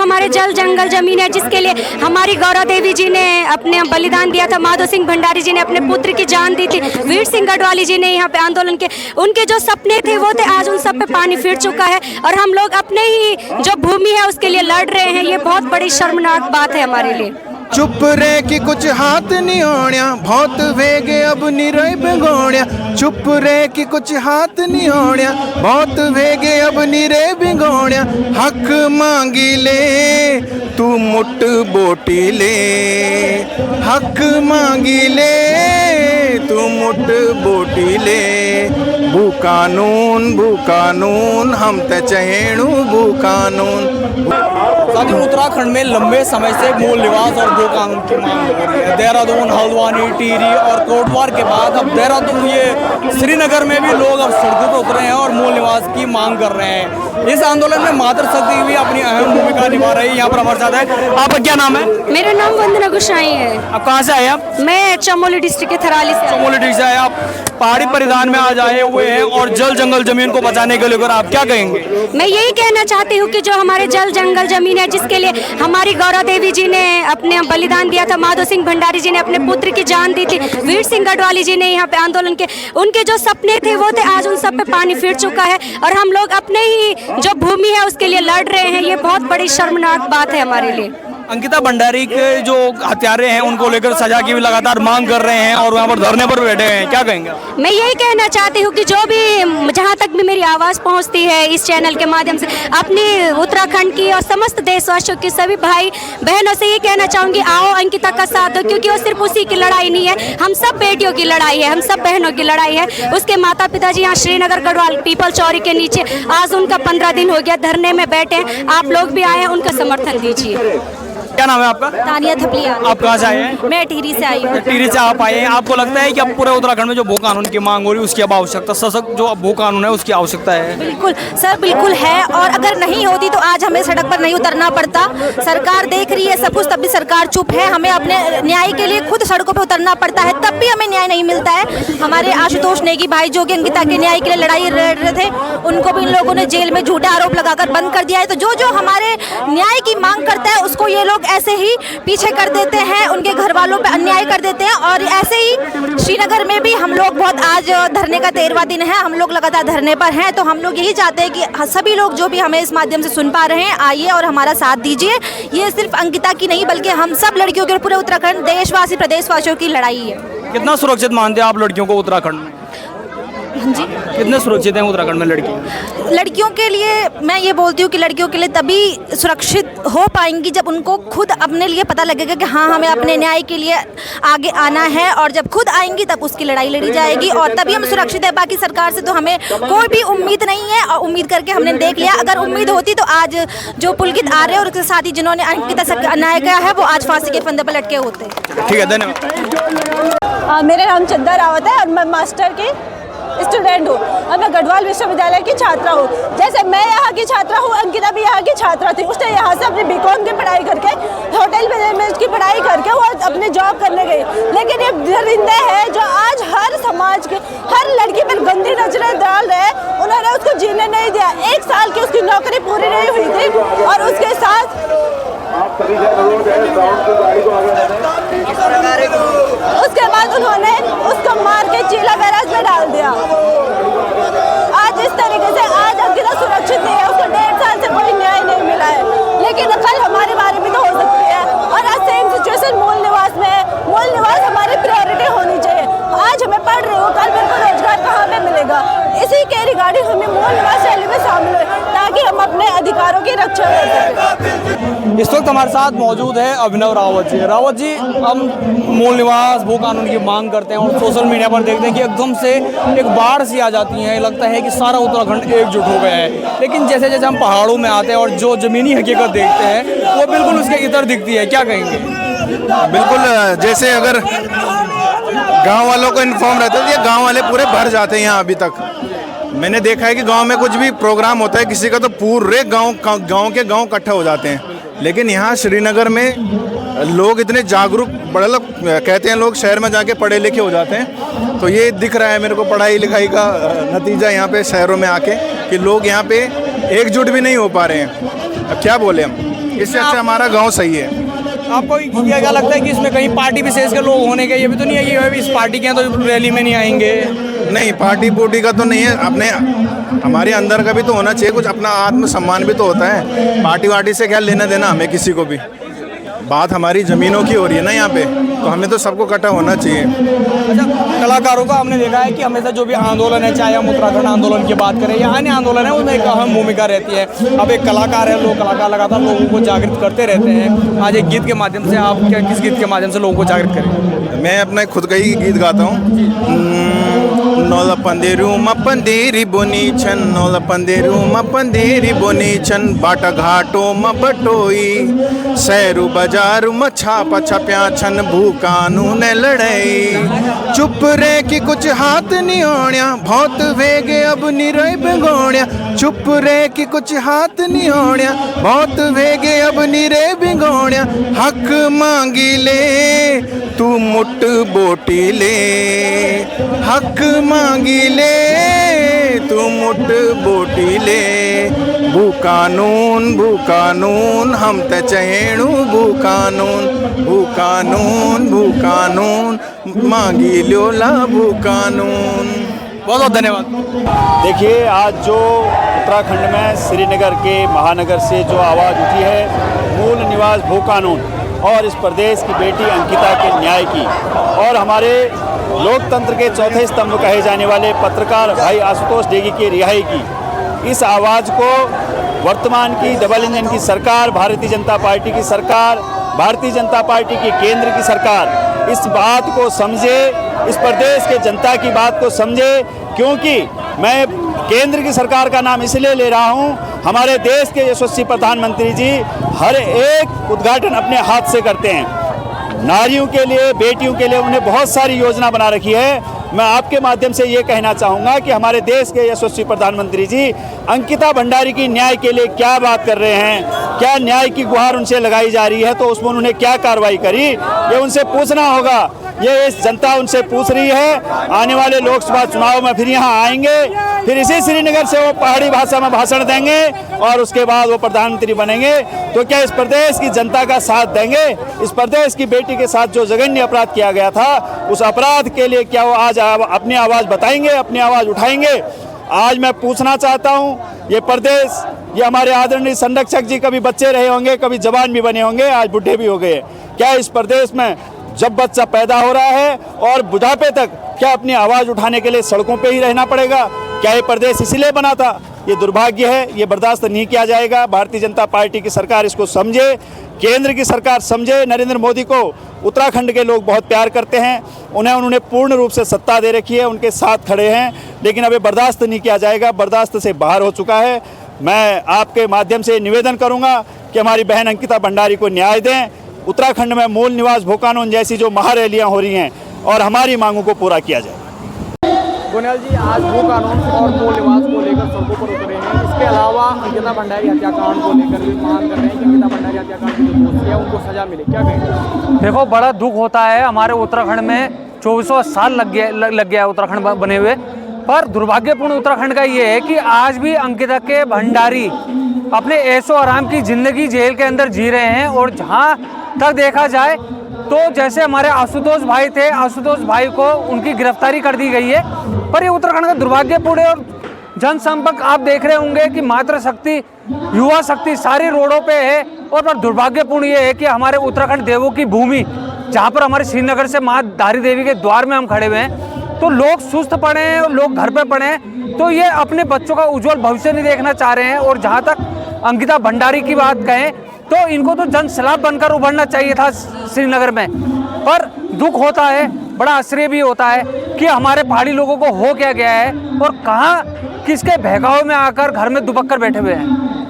हमारे जल जंगल जमीन है, जिसके लिए हमारी गौरा देवी जी ने अपने बलिदान दिया था, माधो सिंह भंडारी जी ने अपने पुत्र की जान दी थी, वीर सिंह गढ़वाली जी ने यहाँ पे आंदोलन के, उनके जो सपने थे वो थे, आज उन सब पे पानी फिर चुका है और हम लोग अपने ही जो भूमि है उसके लिए लड़ रहे हैं। ये बहुत बड़ी शर्मनाक बात है हमारे लिए। चुप रह कि कुछ हाथ नहीं होण्या, बहुत वेगे अब निरय भिगोण्या। चुप रह कि कुछ हाथ नहीं होण्या, बहुत वेगे अब निरय भिगोण्या। हक मांगी ले तू मुठ बोटी ले, हक मांगी ले तू मुठ बोटी ले। भू कानून हम ते चहेणु भू कानून। साथियों, उत्तराखंड में लंबे समय से मूल निवास और भू कानून की मांग हो रही है। देहरादून, हल्द्वानी, टिहरी और कोटद्वार के बाद अब देहरादून, ये श्रीनगर में भी लोग अब सड़कों पर उतरे हैं और मूल निवास की मांग कर रहे हैं। इस आंदोलन में मातृशक्ति भी अपनी अहम भूमिका निभा रही है। यहाँ पर हमारे साथ है, आपका क्या नाम है? मेरा नाम वंदना गोसाई है। आप कहाँ से आए? आप? मैं चमोली डिस्ट्रिक्ट के थराली से। चमोली डिस्ट्रिक्ट से आए आप? पहाड़ी परिधान में आज आए हुए हैं और जल जंगल जमीन को बचाने के लिए आप क्या कहेंगे? मैं यही कहना चाहती हूँ कि जो हमारे जल जंगल जमीन है, जिसके लिए हमारी गौरा देवी जी ने अपने बलिदान दिया था, माधो सिंह भंडारी जी ने अपने पुत्र की जान दी थी, वीर सिंह गढ़वाली जी ने यहाँ पे आंदोलन के, उनके जो सपने थे वो थे, आज उन सब पे पानी फिर चुका है और हम लोग अपने ही जो भूमि है उसके लिए लड़ रहे हैं। ये बहुत बड़ी शर्मनाक बात है हमारे लिए। अंकिता भंडारी के जो हत्यारे हैं उनको लेकर सजा की भी लगातार मांग कर रहे हैं और वहाँ पर धरने पर बैठे हैं, क्या कहेंगे? मैं यही कहना चाहती हूँ कि जो भी, जहाँ तक भी मेरी आवाज़ पहुँचती है इस चैनल के माध्यम से, अपनी उत्तराखंड की और समस्त देशवासियों की सभी भाई बहनों से ये कहना चाहूँगी, आओ अंकिता का साथ दो, क्योंकि वो सिर्फ उसी की लड़ाई नहीं है, हम सब बेटियों की लड़ाई है, हम सब बहनों की लड़ाई है। उसके माता पिता जी यहाँ श्रीनगर गढ़वाल पीपल चौरी के नीचे आज उनका 15 दिन हो गया धरने में बैठे हैं। आप लोग भी आए हैं, उनका समर्थन दीजिए। क्या नाम है आपका? तानिया थपलिया। आप कहाँ से आए हैं? मैं टिहरी से आई हूँ। टिहरी से आप आए हैं। आपको लगता है कि अब पूरे उत्तराखंड में जो भू कानून की मांग हो रही है उसकी अब आवश्यकता, सशक्त जो भू कानून है उसकी आवश्यकता है? बिल्कुल सर, बिल्कुल है। और अगर नहीं होती तो आज हमें सड़क पर नहीं उतरना पड़ता। सरकार देख रही है सब कुछ, तब भी सरकार चुप है। हमें अपने न्याय के लिए खुद सड़कों पर उतरना पड़ता है, तब भी हमें न्याय नहीं मिलता है। हमारे आशुतोष नेगी भाई जो कि अंकिता के न्याय के लिए लड़ाई लड़ रहे थे, उनको भी इन लोगों ने जेल में झूठे आरोप लगाकर बंद कर दिया है। तो जो जो हमारे न्याय की मांग करता है उसको ये लोग ऐसे ही पीछे कर देते हैं, उनके घर वालों पे अन्याय कर देते हैं। और ऐसे ही श्रीनगर में भी हम लोग बहुत, आज धरने का 13वां दिन है, हम लोग लगातार धरने पर हैं। तो हम लोग यही चाहते हैं कि सभी लोग जो भी हमें इस माध्यम से सुन पा रहे हैं, आइए और हमारा साथ दीजिए। ये सिर्फ अंकिता की नहीं बल्कि हम सब लड़कियों के, पूरे उत्तराखंड देशवासी प्रदेशवासियों की लड़ाई है। कितना सुरक्षित मानते हैं आप लड़कियों को उत्तराखंड में? जी, कितने सुरक्षित हैं उत्तराखंड में लड़की? लड़कियों के लिए मैं ये बोलती हूँ कि लड़कियों के लिए तभी सुरक्षित हो पाएंगी जब उनको खुद अपने लिए पता लगेगा कि हाँ, हमें अपने न्याय के लिए आगे आना है। और जब खुद आएंगी तब उसकी लड़ाई लड़ी जाएगी और तभी हम सुरक्षित है। बाकी सरकार से तो हमें कोई भी उम्मीद नहीं है और उम्मीद करके हमने देख लिया। अगर उम्मीद होती तो आज जो पुलकित आ रहे और उसके साथ ही जिन्होंने अंकिता से अन्याय किया है वो आज फांसी के फंदे पर लटके होते। ठीक है, धन्यवाद। मेरा नाम चंदा रावत है और मैं मास्टर की स्टूडेंट हूँ और मैं गढ़वाल विश्वविद्यालय की छात्रा हूँ। जैसे मैं यहाँ की छात्रा हूँ, अंकिता भी यहाँ की छात्रा थी। उसने यहाँ से अपनी बीकॉम की पढ़ाई करके, होटल मैनेजमेंट की पढ़ाई करके वो अपने जॉब करने गई। लेकिन ये दरिंदे हैं जो आज हर समाज के, हर लड़की पर गंदी नजरें डाल रहे हैं। उन्होंने उसको जीने नहीं दिया। 1 साल की उसकी नौकरी पूरी नहीं हुई थी और उसके साथ उसके बाद उन्होंने उसको मार के चीला बैराज में डाल दिया। आज इस तरीके से आज अंकिता सुरक्षित नहीं है, उसको 1.5 साल से कोई न्याय नहीं मिला है। लेकिन कल हमारी बारी भी तो हो सकती है और आज सेम सिचुएशन मूल निवास में है। मूल निवास हमारी प्रायोरिटी होनी चाहिए। आज हमें पढ़ रही हो, कल मेरे को रोजगार कहाँ पे मिलेगा? इसी के रिगार्डिंग हमें मूल निवास रैली में शामिल हुए ताकि हम अपने अधिकारों की रक्षा कर सकें। इस वक्त हमारे साथ मौजूद है अभिनव रावत जी। रावत जी, हम मूल निवास भू कानून की मांग करते हैं और सोशल मीडिया पर देखते हैं कि एकदम से एक बाढ़ सी आ जाती है, लगता है कि सारा उत्तराखंड एकजुट हो गया है। लेकिन जैसे जैसे हम पहाड़ों में आते हैं और जो ज़मीनी हकीकत देखते हैं वो बिल्कुल उसके इतर दिखती है, क्या कहेंगे? बिल्कुल, जैसे अगर गांव वालों को इन्फॉर्म रहता है, ये गांव वाले पूरे भर जाते हैं यहाँ। अभी तक मैंने देखा है कि गांव में कुछ भी प्रोग्राम होता है किसी का तो पूरे गांव के गांव इकट्ठा हो जाते हैं। लेकिन यहाँ श्रीनगर में लोग इतने जागरूक, बड़े लोग कहते हैं, लोग शहर में जाके पढ़े लिखे हो जाते हैं। तो ये दिख रहा है मेरे को पढ़ाई लिखाई का नतीजा यहाँ पे शहरों में आके कि लोग यहाँ पे एकजुट भी नहीं हो पा रहे हैं। अब क्या बोले हम, इससे अच्छा हमारा गांव सही है। आपको ये क्या लगता है कि इसमें कहीं पार्टी विशेष के लोग होने के, ये भी तो नहीं है कि इस पार्टी के हैं तो रैली में नहीं आएंगे? नहीं, पार्टी पोटी का तो नहीं है, अपने हमारे अंदर का भी तो होना चाहिए, कुछ अपना आत्मसम्मान भी तो होता है। पार्टी वार्टी से क्या लेना देना हमें किसी को भी। बात हमारी ज़मीनों की हो रही है ना यहाँ पे, तो हमें तो सबको इकट्ठा होना चाहिए। अच्छा, कलाकारों का हमने देखा है कि हमेशा जो भी आंदोलन है, चाहे हम उत्तराखंड आंदोलन की बात करें या अन्य आंदोलन है, उसमें एक अहम भूमिका रहती है। अब एक कलाकार है, लोग कलाकार लगातार लोगों को जागृत करते रहते हैं। आज एक गीत के माध्यम से आप क्या, किस गीत के माध्यम से लोगों को जागृत करें? मैं अपना खुद का ही गीत गाता हूँ। नोला पंदेरू पंदेरी बोनी छन, नोला पंदेरू पंदेरी बोनी छन, बाटा घाटो म बटोई, सैरू बाजारू म छापा छप्या छन, भूकानू ने लड़ाई, चुप रे कि कुछ हाथ नहीं होण्या, बहुत वेगे अब निरय बिगोण्या, चुप रे कि कुछ हाथ नहीं होण्या, बहुत वेगे अब निरय बिगोण्या, हक मांगी ले तू मुट बोटी ले, हक मांगी ले तू मुट बोटी ले, भू कानून हम ते चहेणु, भू कानून मांगी ल्योला भू कानून। बहुत बहुत धन्यवाद। देखिए, आज जो उत्तराखंड में श्रीनगर के महानगर से जो आवाज़ उठी है मूल निवास भू कानून और इस प्रदेश की बेटी अंकिता के न्याय की, और हमारे लोकतंत्र के चौथे स्तंभ कहे जाने वाले पत्रकार भाई आशुतोष नेगी की रिहाई की, इस आवाज़ को वर्तमान की डबल इंजन की सरकार, भारतीय जनता पार्टी की सरकार, भारतीय जनता पार्टी की केंद्र की सरकार इस बात को समझे, इस प्रदेश के जनता की बात को समझे। क्योंकि मैं केंद्र की सरकार का नाम इसलिए ले रहा हूं, हमारे देश के यशस्वी प्रधानमंत्री जी हर एक उद्घाटन अपने हाथ से करते हैं। नारियों के लिए, बेटियों के लिए उन्हें बहुत सारी योजना बना रखी है। मैं आपके माध्यम से ये कहना चाहूँगा कि हमारे देश के यशस्वी प्रधानमंत्री जी अंकिता भंडारी की न्याय के लिए क्या बात कर रहे हैं, क्या न्याय की गुहार उनसे लगाई जा रही है, तो उसमें उन्होंने क्या कार्रवाई करी, ये उनसे पूछना होगा। ये इस जनता उनसे पूछ रही है। आने वाले लोकसभा चुनाव में फिर यहाँ आएंगे, फिर इसी श्रीनगर से वो पहाड़ी भाषा में भाषण देंगे और उसके बाद वो प्रधानमंत्री बनेंगे। तो क्या इस प्रदेश की जनता का साथ देंगे? इस प्रदेश की बेटी के साथ जो जघन्य अपराध किया गया था, उस अपराध के लिए क्या वो आज अपनी आवाज़ बताएंगे, अपनी आवाज़ उठाएंगे? आज मैं पूछना चाहता हूँ, ये प्रदेश, ये हमारे आदरणीय संरक्षक जी कभी बच्चे रहे होंगे, कभी जवान भी बने होंगे, आज बुढ़े भी हो गए। क्या इस प्रदेश में जब बच्चा पैदा हो रहा है और बुढ़ापे तक क्या अपनी आवाज़ उठाने के लिए सड़कों पे ही रहना पड़ेगा? क्या ये प्रदेश इसीलिए बना था? ये दुर्भाग्य है, ये बर्दाश्त नहीं किया जाएगा। भारतीय जनता पार्टी की सरकार इसको समझे, केंद्र की सरकार समझे। नरेंद्र मोदी को उत्तराखंड के लोग बहुत प्यार करते हैं, उन्होंने पूर्ण रूप से सत्ता दे रखी है, उनके साथ खड़े हैं, लेकिन अब ये बर्दाश्त नहीं किया जाएगा, बर्दाश्त से बाहर हो चुका है। मैं आपके माध्यम से निवेदन करूँगा कि हमारी बहन अंकिता भंडारी को न्याय दें। उत्तराखंड में मूल निवास भू कानून जैसी जो महारैलियाँ हो रही हैं और हमारी मांगों को पूरा किया जाए। गोयल जी, आज भू कानून और मूल निवास को लेकर सड़कों पर उतरे हैं। इसके अलावा अंकिता भंडारी हत्याकांड को लेकर भी मांग कर रहे हैं कि अंकिता भंडारी हत्याकांड की जो दोषी है उनको सजा मिले। क्या कहेंगे? देखो, बड़ा दुख होता है, हमारे उत्तराखंड में 24 साल लग गया उत्तराखंड बने हुए, पर दुर्भाग्यपूर्ण उत्तराखंड का ये है कि आज भी अंकिता के भंडारी अपने ऐशो आराम की जिंदगी जेल के अंदर जी रहे हैं। और जहाँ तक देखा जाए तो जैसे हमारे आशुतोष भाई थे, आशुतोष भाई को उनकी गिरफ्तारी कर दी गई है, पर ये उत्तराखंड का दुर्भाग्यपूर्ण और जनसंपर्क आप देख रहे होंगे कि मातृशक्ति, युवा शक्ति सारी रोडों पे है। और पर दुर्भाग्यपूर्ण ये है कि हमारे उत्तराखंड देवों की भूमि, जहाँ पर हमारे श्रीनगर से माँ धारी देवी के द्वार में हम खड़े हुए हैं, तो लोग सुस्त पड़े हैं और लोग घर पे पड़े हैं, तो ये अपने बच्चों का उज्जवल भविष्य नहीं देखना चाह रहे हैं। और जहाँ तक अंकिता भंडारी की बात कहें तो इनको तो जन सलाब बनकर उभरना चाहिए था श्रीनगर में, पर दुख होता है, बड़ा आश्चर्य भी होता है कि हमारे पहाड़ी लोगों को हो क्या गया है और कहाँ किसके बहकावे में आकर घर में दुबक कर बैठे हुए हैं।